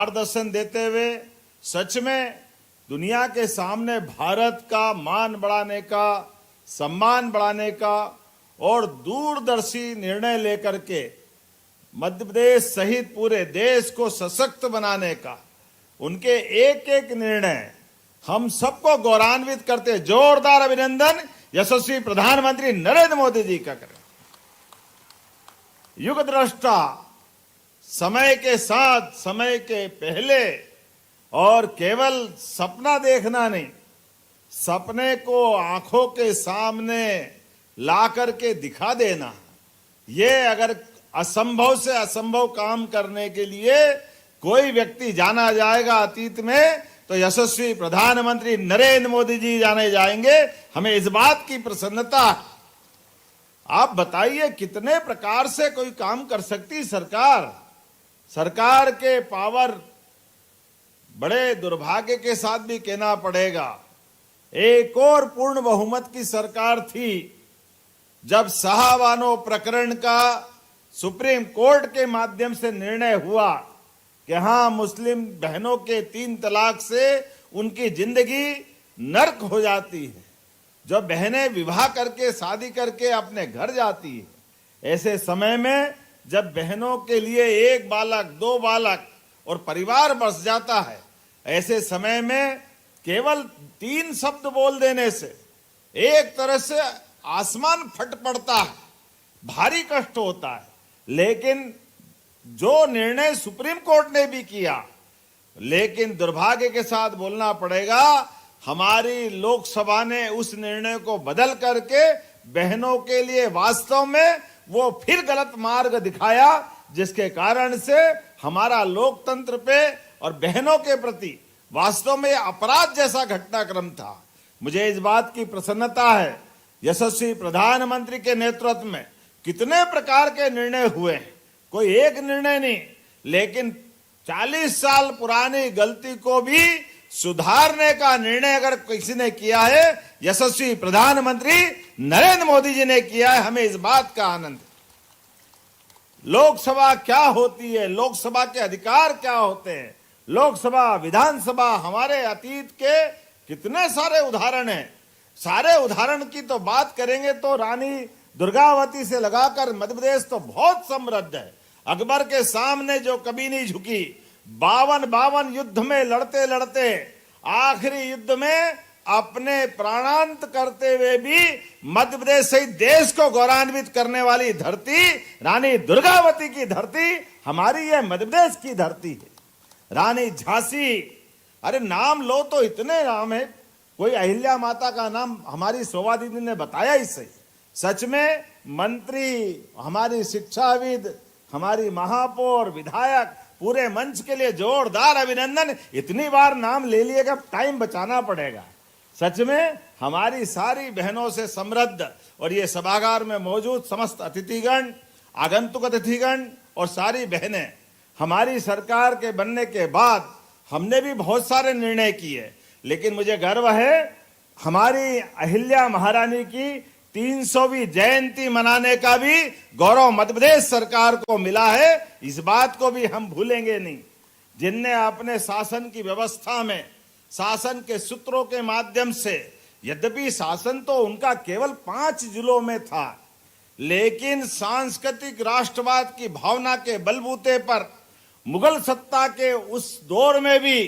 मार्गदर्शन देते हुए सच में दुनिया के सामने भारत का मान बढ़ाने का, सम्मान बढ़ाने का और दूरदर्शी निर्णय लेकर के मध्य प्रदेश सहित पूरे देश को सशक्त बनाने का उनके एक एक निर्णय हम सबको गौरवान्वित करते जोरदार अभिनंदन यशस्वी प्रधानमंत्री नरेंद्र मोदी जी का करें। युग दृष्टा, समय के साथ, समय के पहले और केवल सपना देखना नहीं, सपने को आंखों के सामने ला करके दिखा देना, ये अगर असंभव से असंभव काम करने के लिए कोई व्यक्ति जाना जाएगा अतीत में तो यशस्वी प्रधानमंत्री नरेंद्र मोदी जी जाने जाएंगे। हमें इस बात की प्रसन्नता है। आप बताइए कितने प्रकार से कोई काम कर सकती सरकार। सरकार के पावर बड़े दुर्भाग्य के साथ भी कहना पड़ेगा, एक और पूर्ण बहुमत की सरकार थी जब शाहबानो प्रकरण का सुप्रीम कोर्ट के माध्यम से निर्णय हुआ कि हां, मुस्लिम बहनों के 3 तलाक से उनकी जिंदगी नर्क हो जाती है। जब बहनें विवाह करके शादी करके अपने घर जाती है, ऐसे समय में जब बहनों के लिए 1 बालक 2 बालक और परिवार बस जाता है, ऐसे समय में केवल 3 शब्द बोल देने से एक तरह से आसमान फट पड़ता है, भारी कष्ट होता है। लेकिन जो निर्णय सुप्रीम कोर्ट ने भी किया, लेकिन दुर्भाग्य के साथ बोलना पड़ेगा हमारी लोकसभा ने उस निर्णय को बदल करके बहनों के लिए वास्तव में वो फिर गलत मार्ग दिखाया, जिसके कारण से हमारा लोकतंत्र पे और बहनों के प्रति वास्तव में अपराध जैसा घटनाक्रम था। मुझे इस बात की प्रसन्नता है, यशस्वी प्रधानमंत्री के नेतृत्व में कितने प्रकार के निर्णय हुए हैं, कोई एक निर्णय नहीं, लेकिन 40 साल पुरानी गलती को भी सुधारने का निर्णय अगर किसी ने किया है, यशस्वी प्रधानमंत्री नरेंद्र मोदी जी ने किया है। हमें इस बात का आनंद है। लोकसभा क्या होती है, लोकसभा के अधिकार क्या होते हैं, लोकसभा विधानसभा, हमारे अतीत के कितने सारे उदाहरण हैं। सारे उदाहरण की तो बात करेंगे तो रानी दुर्गावती से लगाकर मध्य प्रदेश तो बहुत समृद्ध है। अकबर के सामने जो कभी नहीं झुकी, 52 युद्ध में लड़ते लड़ते आखिरी युद्ध में अपने प्राणांत करते हुए भी मध्य प्रदेश सहित देश को गौरवान्वित करने वाली धरती रानी दुर्गावती की धरती हमारी है, मध्य प्रदेश की धरती है। रानी झांसी, अरे नाम लो तो इतने नाम है, कोई अहिल्या माता का नाम हमारी शोभा दीदी ने बताया ही सही। सच में मंत्री, हमारी शिक्षाविद, हमारी महापौर, विधायक, पूरे मंच के लिए जोरदार अभिनंदन। इतनी बार नाम ले लिएगा, टाइम बचाना पड़ेगा। सच में हमारी सारी बहनों से समृद्ध और ये सभागार में मौजूद समस्त अतिथिगण, आगंतुक अतिथिगण और सारी बहनें, हमारी सरकार के बनने के बाद हमने भी बहुत सारे निर्णय किए, लेकिन मुझे गर्व है हमारी अहिल्या महारानी की 300वीं जयंती मनाने का भी गौरव मध्य प्रदेश सरकार को मिला है। इस बात को भी हम भूलेंगे नहीं। जिनने अपने शासन की व्यवस्था में, शासन के सूत्रों के माध्यम से, यद्यपि शासन तो उनका केवल 5 जिलों में था, लेकिन सांस्कृतिक राष्ट्रवाद की भावना के बलबूते पर मुगल सत्ता के उस दौर में भी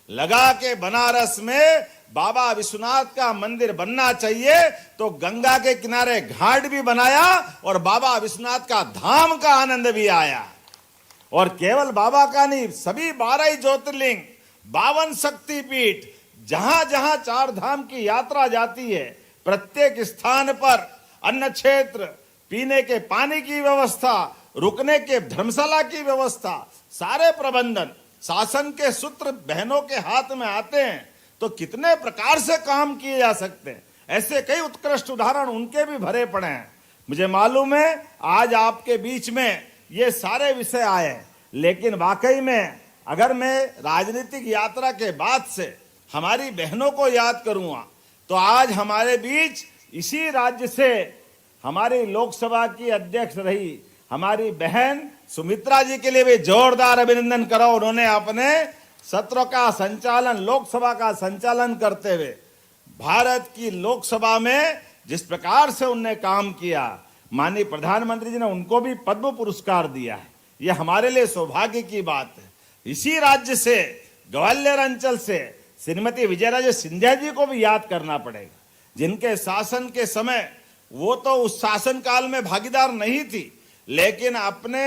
लगा के बनारस में बाबा विश्वनाथ का मंदिर बनना चाहिए तो गंगा के किनारे घाट भी बनाया और बाबा विश्वनाथ का धाम का आनंद भी आया। और केवल बाबा का नहीं, सभी 12 ज्योतिर्लिंग, 52 शक्तिपीठ, जहां जहां 4 धाम की यात्रा जाती है, प्रत्येक स्थान पर अन्न क्षेत्र, पीने के पानी की व्यवस्था, रुकने के धर्मशाला की व्यवस्था, सारे प्रबंधन शासन के सूत्र बहनों के हाथ में आते हैं तो कितने प्रकार से काम किए जा सकते हैं। ऐसे कई उत्कृष्ट उदाहरण उनके भी भरे पड़े हैं। मुझे मालूम है आज आपके बीच में ये सारे विषय आए, लेकिन वाकई में अगर मैं राजनीतिक यात्रा के बाद से हमारी बहनों को याद करूंगा तो आज हमारे बीच इसी राज्य से हमारी लोकसभा की अध्यक्ष रही हमारी बहन सुमित्रा जी के लिए भी जोरदार अभिनंदन करो। उन्होंने अपने सत्र का संचालन, लोकसभा का संचालन करते हुए भारत की लोकसभा में जिस प्रकार से उनने काम किया, माननीय प्रधानमंत्री जी ने उनको भी पद्म पुरस्कार दिया है। यह हमारे लिए सौभाग्य की बात है। इसी राज्य से, ग्वालियर अंचल से श्रीमती विजयराजे सिंधिया जी को भी याद करना पड़ेगा, जिनके शासन के समय वो तो उस शासन काल में भागीदार नहीं थी, लेकिन अपने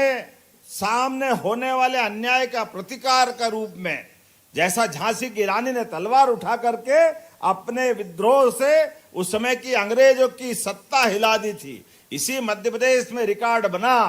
सामने होने वाले अन्याय का प्रतिकार का रूप में, जैसा झांसी की रानी ने तलवार उठा करके अपने विद्रोह से उस समय की अंग्रेजों की सत्ता हिला दी थी, इसी मध्य प्रदेश में रिकॉर्ड बना।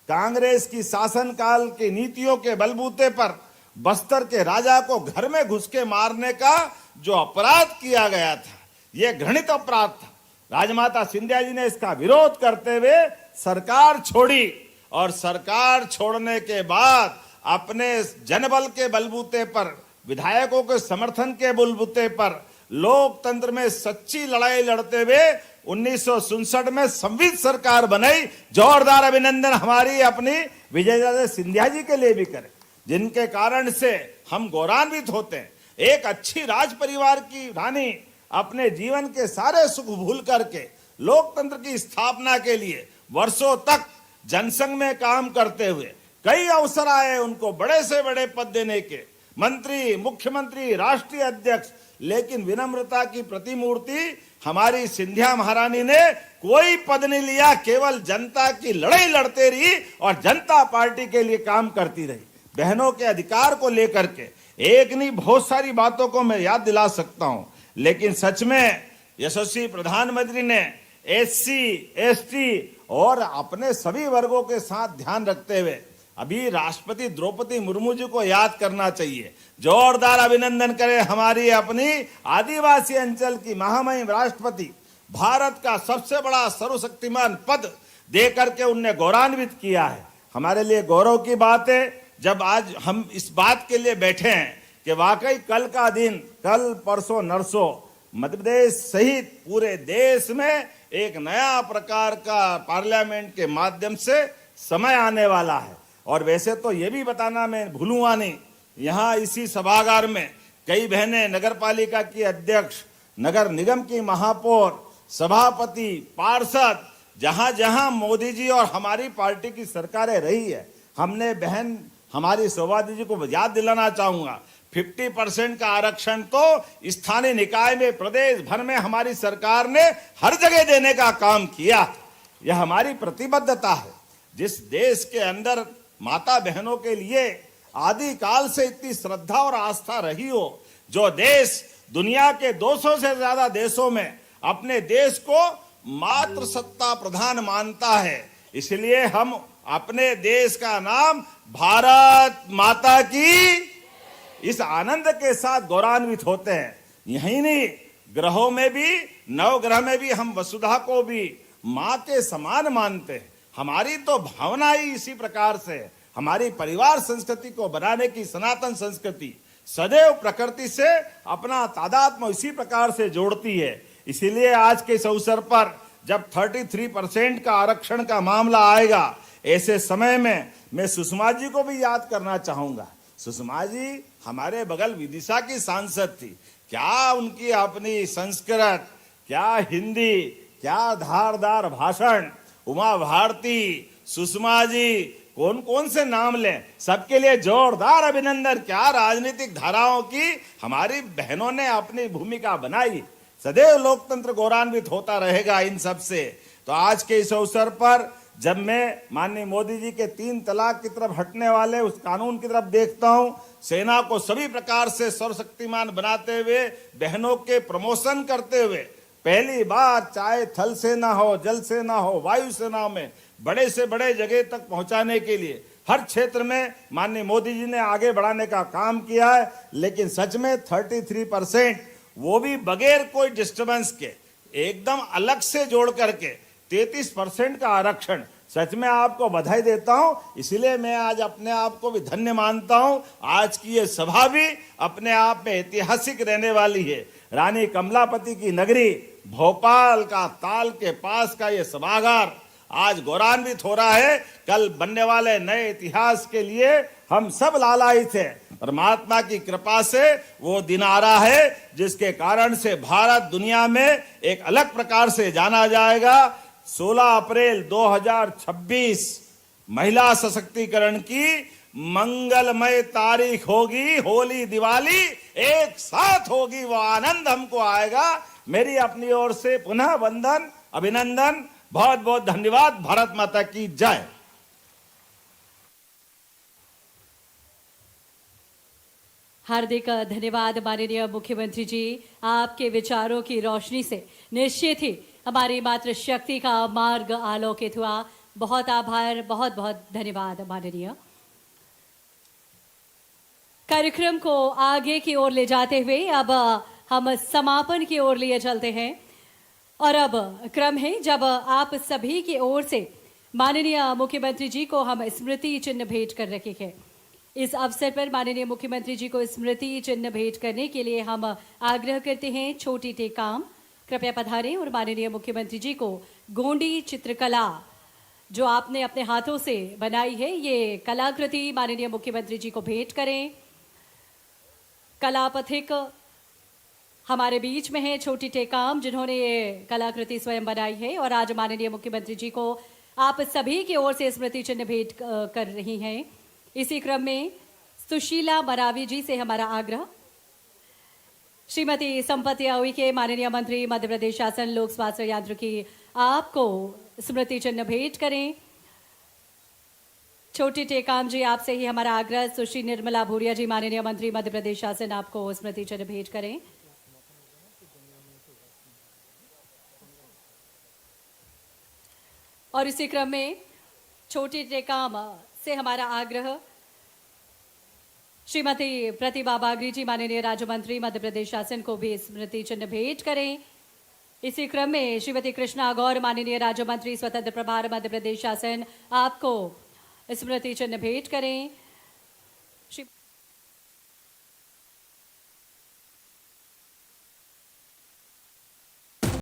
कांग्रेस की शासनकाल की नीतियों के बलबूते पर बस्तर के राजा को घर में घुस के मारने का जो अपराध किया गया था, यह घृणित अपराध था। राजमाता सिंधिया जी ने इसका विरोध करते हुए सरकार छोड़ी, और सरकार छोड़ने के बाद अपने जनबल के बलबूते पर, विधायकों के समर्थन के बलबूते पर लोकतंत्र में सच्ची लड़ाई लड़ते हुए 1967 में संविधान सरकार बनाई। जोरदार अभिनंदन हमारी अपनी विजयराजे सिंधिया जी के लिए भी करें, जिनके कारण से हम गौरवान्वित होते हैं। एक अच्छी राज परिवार की रानी अपने जीवन के सारे सुख भूल करके लोकतंत्र की स्थापना के लिए वर्षों तक जनसंघ में काम करते हुए कई अवसर आए उनको बड़े से बड़े पद देने के, मंत्री, मुख्यमंत्री, राष्ट्रीय अध्यक्ष, लेकिन विनम्रता की प्रतिमूर्ति हमारी सिंधिया महारानी ने कोई पद नहीं लिया, केवल जनता की लड़ाई लड़ते रही और जनता पार्टी के लिए काम करती रही। बहनों के अधिकार को लेकर के एक नहीं बहुत सारी बातों को मैं याद दिला सकता हूं, लेकिन सच में यशस्वी प्रधानमंत्री ने SC, ST और अपने सभी वर्गों के साथ ध्यान रखते हुए अभी राष्ट्रपति द्रौपदी मुर्मू जी को याद करना चाहिए। जोरदार अभिनंदन करें हमारी अपनी आदिवासी अंचल की महामहिम राष्ट्रपति। भारत का सबसे बड़ा सर्वशक्तिमान पद दे करके उनने गौरवान्वित किया है। हमारे लिए गौरव की बात है जब आज हम इस बात के लिए बैठे हैं कि वाकई कल का दिन, कल परसों नरसों मध्य प्रदेश सहित पूरे देश में एक नया प्रकार का पार्लियामेंट के माध्यम से समय आने वाला है। और वैसे तो ये भी बताना मैं भूलूंगा नहीं, यहाँ इसी सभागार में कई बहनें नगर पालिका की अध्यक्ष, नगर निगम की महापौर, सभापति, पार्षद, जहां जहां मोदी जी और हमारी पार्टी की सरकारें रही है, हमने बहन हमारी शोभा जी को याद दिलाना चाहूंगा 50% का आरक्षण तो स्थानीय निकाय में प्रदेश भर में हमारी सरकार ने हर जगह देने का काम किया। यह हमारी प्रतिबद्धता है। जिस देश के अंदर माता बहनों के लिए आदि काल से इतनी श्रद्धा और आस्था रही हो, जो देश दुनिया के 200 से ज्यादा देशों में अपने देश को मातृ सत्ता प्रधान मानता है, इसलिए हम अपने देश का नाम भारत माता की इस आनंद के साथ गौरवान्वित होते हैं। यही नहीं, ग्रहों में भी, नवग्रह में भी हम वसुधा को भी माँ के समान मानते हैं। हमारी तो भावना ही इसी प्रकार से है। हमारी परिवार संस्कृति को बनाने की सनातन संस्कृति सदैव प्रकृति से अपना तादात्म्य इसी प्रकार से जोड़ती है। इसीलिए आज के इस अवसर पर जब 33% का आरक्षण का मामला आएगा, ऐसे समय में मैं सुषमा जी को भी याद करना चाहूंगा। सुषमा जी हमारे बगल विदिशा की सांसद थी। क्या उनकी अपनी संस्कृत, क्या हिंदी, क्या धारदार भाषण। उमा भारती, सुषमा जी, कौन कौन से नाम लें, सबके लिए जोरदार अभिनंदन। क्या राजनीतिक धाराओं की हमारी बहनों ने अपनी भूमिका बनाई। सदैव लोकतंत्र गौरवान्वित होता रहेगा इन सब से। तो आज के इस अवसर पर जब मैं माननीय मोदी जी के 3 तलाक की तरफ हटने वाले उस कानून की तरफ देखता हूं, सेना को सभी प्रकार से सर्वशक्तिमान बनाते हुए, बहनों के प्रमोशन करते हुए, पहली बार चाहे थल सेना हो, जल सेना हो, वायु सेना में बड़े से बड़े जगह तक पहुंचाने के लिए हर क्षेत्र में माननीय मोदी जी ने आगे बढ़ाने का काम किया है। लेकिन सच में 33%, वो भी बगैर कोई डिस्टर्बेंस के, एकदम अलग से जोड़ करके 33% का आरक्षण, सच में आपको बधाई देता हूं। इसलिए मैं आज अपने आप को भी धन्य मानता हूं। आज की ये सभा भी अपने आप में ऐतिहासिक रहने वाली है। रानी कमलापति की नगरी भोपाल का ताल के पास का ये सभागार आज गौरवान्वित हो रहा है। कल बनने वाले नए इतिहास के लिए हम सब लालायित थे और महात्मा की कृपा से वो दिन आ रहा है जिसके कारण से भारत दुनिया में एक अलग प्रकार से जाना जाएगा। 16 अप्रैल 2026 महिला सशक्तिकरण की मंगलमय तारीख होगी। होली दिवाली एक साथ होगी, वो आनंद हमको आएगा। मेरी अपनी ओर से पुनः वंदन, अभिनंदन, बहुत बहुत धन्यवाद। भारत माता की जय। हार्दिक धन्यवाद माननीय मुख्यमंत्री जी। आपके विचारों की रोशनी से निश्चित ही हमारी मातृशक्ति का मार्ग आलोकित हुआ। बहुत आभार, बहुत बहुत धन्यवाद माननीय। कार्यक्रम को आगे की ओर ले जाते हुए अब हम समापन की ओर लिए चलते हैं और अब क्रम है जब आप सभी की ओर से माननीय मुख्यमंत्री जी को हम स्मृति चिन्ह भेंट कर रहे हैं। इस अवसर पर माननीय मुख्यमंत्री जी को स्मृति चिन्ह भेंट करने के लिए हम आग्रह करते हैं छोटी टेकाम कृपया पधारें और माननीय मुख्यमंत्री जी को गोंडी चित्रकला जो आपने अपने हाथों से बनाई है ये कलाकृति माननीय मुख्यमंत्री जी को भेंट करें। कला पथिक हमारे बीच में है छोटी टेकाम जिन्होंने ये कलाकृति स्वयं बनाई है और आज माननीय मुख्यमंत्री जी को आप सभी की ओर से स्मृति चिन्ह भेंट कर रही हैं। इसी क्रम में सुशीला मरावी जी से हमारा आग्रह, श्रीमती संपत्ति उइके माननीय मंत्री मध्य प्रदेश शासन लोक स्वास्थ्य यांत्रिकी आपको स्मृति चिन्ह भेंट करें। छोटी टेकाम जी आपसे ही हमारा आग्रह, सुश्री निर्मला भूरिया जी माननीय मंत्री मध्य प्रदेश शासन आपको स्मृति चिन्ह भेंट करें। और इसी क्रम में छोटी टेकाम से हमारा आग्रह, श्रीमती प्रतिभा बागरी जी माननीय राज्य मंत्री मध्य प्रदेश शासन को भी स्मृति चिन्ह भेंट करें। इसी क्रम में श्रीमती कृष्णा गौर माननीय राज्य मंत्री स्वतंत्र प्रभार मध्य प्रदेश शासन आपको स्मृति चिन्ह भेंट करें।